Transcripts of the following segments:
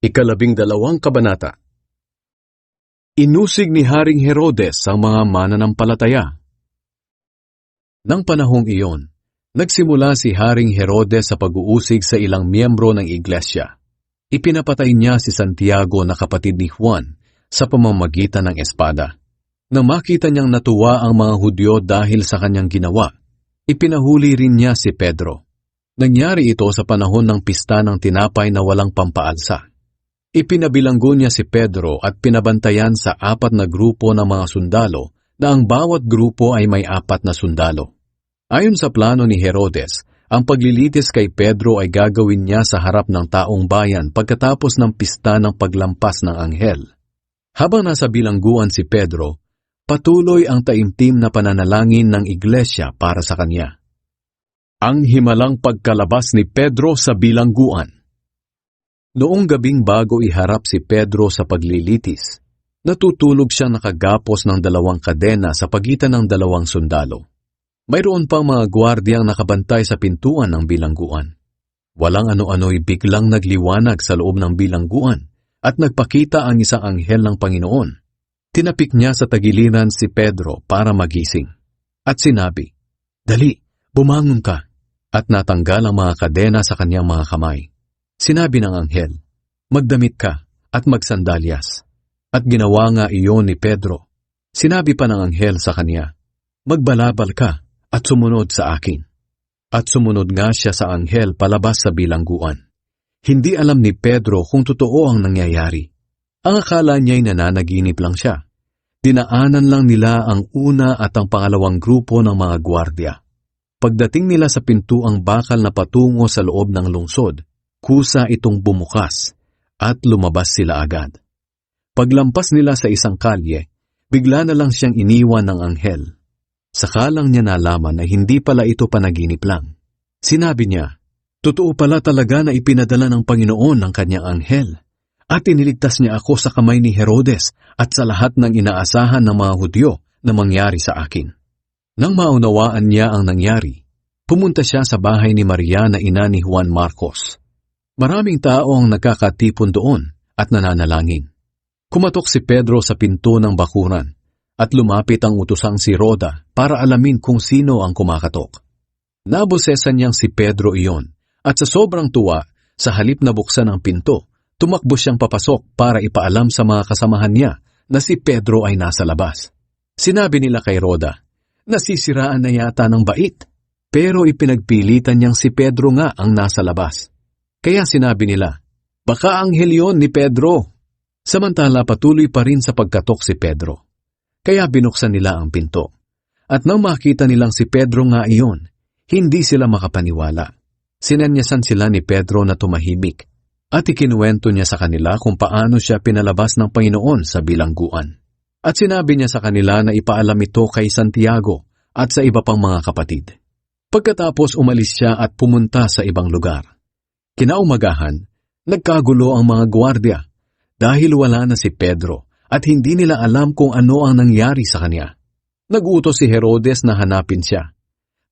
Ikalabing-dalawang kabanata. Inusig ni Haring Herodes ang mga mananampalataya. Nang panahong iyon, nagsimula si Haring Herodes sa pag-uusig sa ilang miyembro ng iglesia. Ipinapatay niya si Santiago na kapatid ni Juan sa pamamagitan ng espada. Nang makita niyang natuwa ang mga Hudyo dahil sa kanyang ginawa, ipinahuli rin niya si Pedro. Nangyari ito sa panahon ng pista ng tinapay na walang pampaalsa. Ipinabilanggo niya si Pedro at pinabantayan sa 4 na grupo ng mga sundalo na ang bawat grupo ay may 4 na sundalo. Ayon sa plano ni Herodes, ang paglilitis kay Pedro ay gagawin niya sa harap ng taong bayan pagkatapos ng pista ng paglampas ng anghel. Habang nasa bilangguan si Pedro, patuloy ang taimtim na pananalangin ng iglesia para sa kanya. Ang himalang pagkalabas ni Pedro sa bilangguan. Noong gabing bago iharap si Pedro sa paglilitis, natutulog siya nakagapos ng 2 kadena sa pagitan ng 2 sundalo. Mayroon pang mga gwardiyang nakabantay sa pintuan ng bilangguan. Walang ano-ano'y biglang nagliwanag sa loob ng bilangguan at nagpakita ang isang anghel ng Panginoon. Tinapik niya sa tagiliran si Pedro para magising. At sinabi, "Dali, bumangon ka," at natanggal ang mga kadena sa kanyang mga kamay. Sinabi ng anghel, "Magdamit ka at magsandalyas." At ginawa nga iyon ni Pedro. Sinabi pa ng anghel sa kanya, "Magbalabal ka at sumunod sa akin." At sumunod nga siya sa anghel palabas sa bilangguan. Hindi alam ni Pedro kung totoo ang nangyayari. Ang akala niya'y nananaginip lang siya. Dinaanan lang nila ang una at ang pangalawang grupo ng mga gwardya. Pagdating nila sa pintuang bakal na patungo sa loob ng lungsod, kusa itong bumukas at lumabas sila agad. Paglampas nila sa isang kalye, bigla na lang siyang iniwan ng anghel. Saka lang niya nalaman na hindi pala ito panaginip lang. Sinabi niya, "Totoo pala talaga na ipinadala ng Panginoon ang kanyang anghel at iniligtas niya ako sa kamay ni Herodes at sa lahat ng inaasahan ng mga Hudyo na mangyari sa akin." Nang maunawaan niya ang nangyari, pumunta siya sa bahay ni Maria na ina ni Juan Marcos. Maraming tao ang nagkakatipon doon at nananalangin. Kumatok si Pedro sa pinto ng bakuran at lumapit ang utusang si Roda para alamin kung sino ang kumakatok. Nabosesan niyang si Pedro iyon at sa sobrang tuwa, sa halip na buksan ang pinto, tumakbo siyang papasok para ipaalam sa mga kasamahan niya na si Pedro ay nasa labas. Sinabi nila kay Roda, "Nasisiraan na yata ng bait," pero ipinagpilitan niyang si Pedro nga ang nasa labas. Kaya sinabi nila, "Baka anghel yun ni Pedro." Samantala patuloy pa rin sa pagkatok si Pedro. Kaya binuksan nila ang pinto. At nang makita nilang si Pedro nga iyon, hindi sila makapaniwala. Sinanyasan sila ni Pedro na tumahimik at ikinuwento niya sa kanila kung paano siya pinalabas ng Panginoon sa bilangguan. At sinabi niya sa kanila na ipaalam ito kay Santiago at sa iba pang mga kapatid. Pagkatapos umalis siya at pumunta sa ibang lugar. Kinaumagahan, nagkagulo ang mga gwardya dahil wala na si Pedro at hindi nila alam kung ano ang nangyari sa kanya. Nagutos si Herodes na hanapin siya,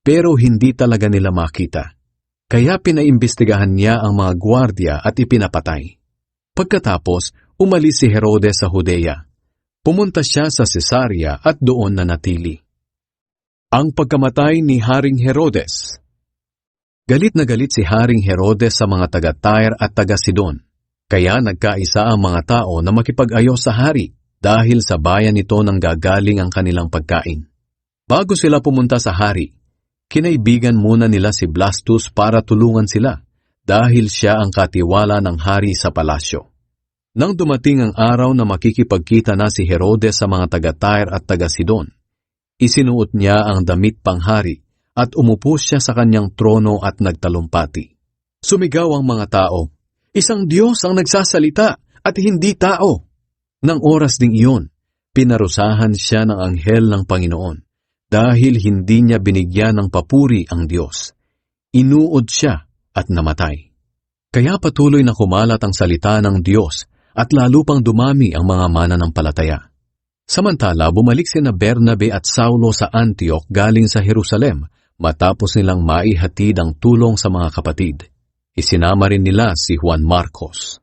pero hindi talaga nila makita. Kaya pinaimbestigahan niya ang mga gwardya at ipinapatay. Pagkatapos, umalis si Herodes sa Judea. Pumunta siya sa Cesarea at doon nanatili. Ang pagkamatay ni Haring Herodes. Galit na galit si Haring Herodes sa mga taga-Tyre at taga-Sidon. Kaya nagkaisa ang mga tao na makipag-ayos sa hari dahil sa bayan nito nang gagaling ang kanilang pagkain. Bago sila pumunta sa hari, kinaibigan muna nila si Blastus para tulungan sila dahil siya ang katiwala ng hari sa palasyo. Nang dumating ang araw na makikipagkita na si Herodes sa mga taga-Tyre at taga-Sidon, isinuot niya ang damit panghari at umupo siya sa kanyang trono at nagtalumpati. Sumigaw ang mga tao, "Isang Diyos ang nagsasalita at hindi tao." Nang oras ding iyon, pinarusahan siya ng anghel ng Panginoon dahil hindi niya binigyan ng papuri ang Diyos. Inuod siya at namatay. Kaya patuloy na kumalat ang salita ng Diyos at lalo pang dumami ang mga mananampalataya. Samantala, bumalik sina Bernabe at Saulo sa Antioch galing sa Jerusalem matapos nilang maihatid ang tulong sa mga kapatid. Isinama rin nila si Juan Marcos.